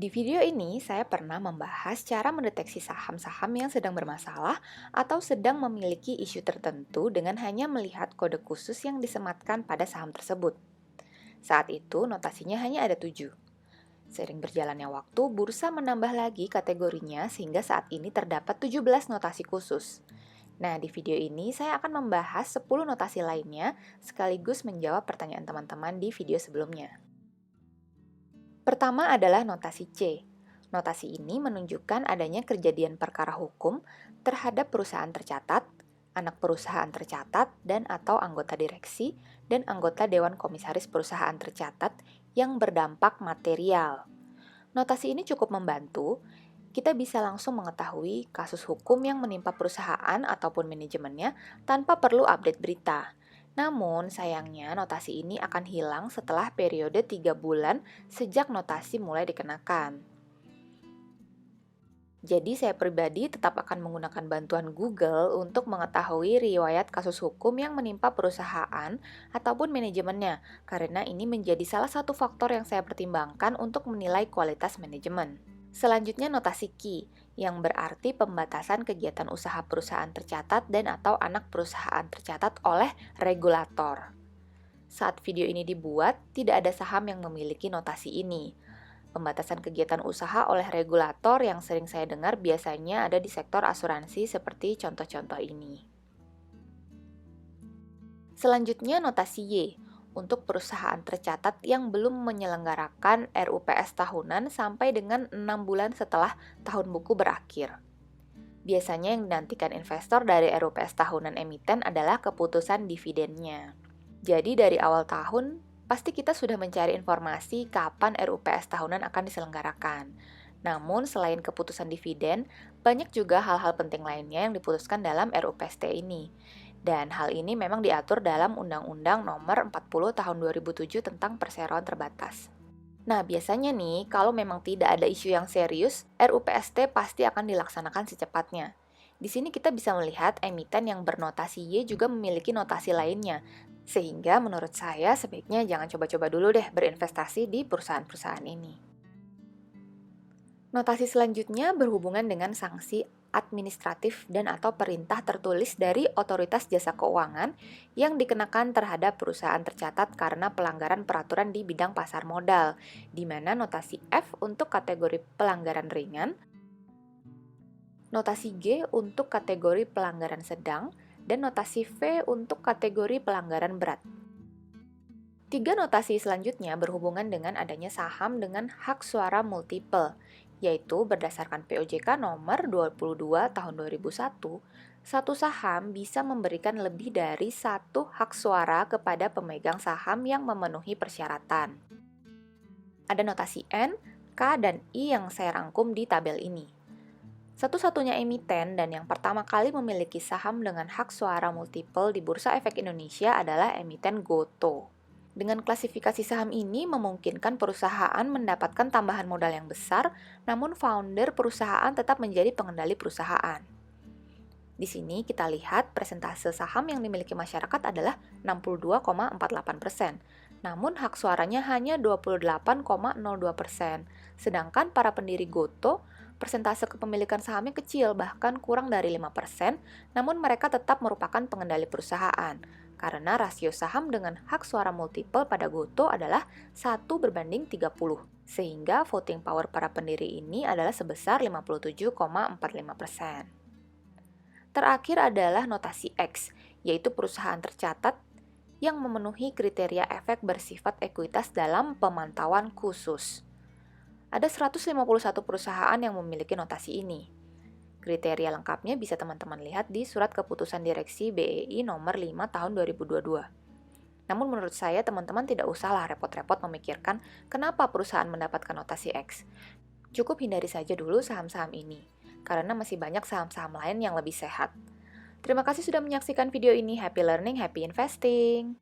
Di video ini, saya pernah membahas cara mendeteksi saham-saham yang sedang bermasalah atau sedang memiliki isu tertentu dengan hanya melihat kode khusus yang disematkan pada saham tersebut. Saat itu, notasinya hanya ada 7. Sering berjalannya waktu, bursa menambah lagi kategorinya sehingga saat ini terdapat 17 notasi khusus. Nah, di video ini saya akan membahas 10 notasi lainnya sekaligus menjawab pertanyaan teman-teman di video sebelumnya. Pertama adalah notasi C. Notasi ini menunjukkan adanya kejadian perkara hukum terhadap perusahaan tercatat, anak perusahaan tercatat, dan atau anggota direksi dan anggota dewan komisaris perusahaan tercatat yang berdampak material. Notasi ini cukup membantu. Kita bisa langsung mengetahui kasus hukum yang menimpa perusahaan ataupun manajemennya tanpa perlu update berita. Namun, sayangnya notasi ini akan hilang setelah periode 3 bulan sejak notasi mulai dikenakan. Jadi, saya pribadi tetap akan menggunakan bantuan Google untuk mengetahui riwayat kasus hukum yang menimpa perusahaan ataupun manajemennya, karena ini menjadi salah satu faktor yang saya pertimbangkan untuk menilai kualitas manajemen. Selanjutnya notasi KEY, yang berarti pembatasan kegiatan usaha perusahaan tercatat dan atau anak perusahaan tercatat oleh regulator. Saat video ini dibuat, tidak ada saham yang memiliki notasi ini. Pembatasan kegiatan usaha oleh regulator yang sering saya dengar biasanya ada di sektor asuransi seperti contoh-contoh ini. Selanjutnya notasi Y, untuk perusahaan tercatat yang belum menyelenggarakan RUPS tahunan sampai dengan 6 bulan setelah tahun buku berakhir. Biasanya yang dinantikan investor dari RUPS tahunan emiten adalah keputusan dividennya. Jadi dari awal tahun, pasti kita sudah mencari informasi kapan RUPS tahunan akan diselenggarakan. Namun selain keputusan dividen, banyak juga hal-hal penting lainnya yang diputuskan dalam RUPST ini. Dan hal ini memang diatur dalam Undang-Undang Nomor 40 Tahun 2007 tentang perseroan terbatas. Nah, biasanya nih, kalau memang tidak ada isu yang serius, RUPST pasti akan dilaksanakan secepatnya. Di sini kita bisa melihat emiten yang bernotasi Y juga memiliki notasi lainnya, sehingga menurut saya sebaiknya jangan coba-coba dulu deh berinvestasi di perusahaan-perusahaan ini. Notasi selanjutnya berhubungan dengan sanksi administratif dan atau perintah tertulis dari otoritas jasa keuangan yang dikenakan terhadap perusahaan tercatat karena pelanggaran peraturan di bidang pasar modal, di mana notasi F untuk kategori pelanggaran ringan, notasi G untuk kategori pelanggaran sedang, dan notasi V untuk kategori pelanggaran berat. 3 notasi selanjutnya berhubungan dengan adanya saham dengan hak suara multiple, yaitu berdasarkan POJK nomor 22 tahun 2001, satu saham bisa memberikan lebih dari satu hak suara kepada pemegang saham yang memenuhi persyaratan. Ada notasi N, K, dan I yang saya rangkum di tabel ini. Satu-satunya emiten dan yang pertama kali memiliki saham dengan hak suara multiple di Bursa Efek Indonesia adalah emiten Gotoh. Dengan klasifikasi saham ini memungkinkan perusahaan mendapatkan tambahan modal yang besar, namun founder perusahaan tetap menjadi pengendali perusahaan. Di sini kita lihat persentase saham yang dimiliki masyarakat adalah 62,48%, namun hak suaranya hanya 28,02%. Sedangkan para pendiri Gotoh, persentase kepemilikan sahamnya kecil, bahkan kurang dari 5%, namun mereka tetap merupakan pengendali perusahaan. Karena rasio saham dengan hak suara multiple pada Gotoh adalah 1:30, sehingga voting power para pendiri ini adalah sebesar 57,45%. Terakhir adalah notasi X, yaitu perusahaan tercatat yang memenuhi kriteria efek bersifat ekuitas dalam pemantauan khusus. Ada 151 perusahaan yang memiliki notasi ini. Kriteria lengkapnya bisa teman-teman lihat di Surat Keputusan Direksi BEI nomor 5 tahun 2022. Namun menurut saya teman-teman tidak usahlah repot-repot memikirkan kenapa perusahaan mendapatkan notasi X. Cukup hindari saja dulu saham-saham ini, karena masih banyak saham-saham lain yang lebih sehat. Terima kasih sudah menyaksikan video ini. Happy learning, happy investing!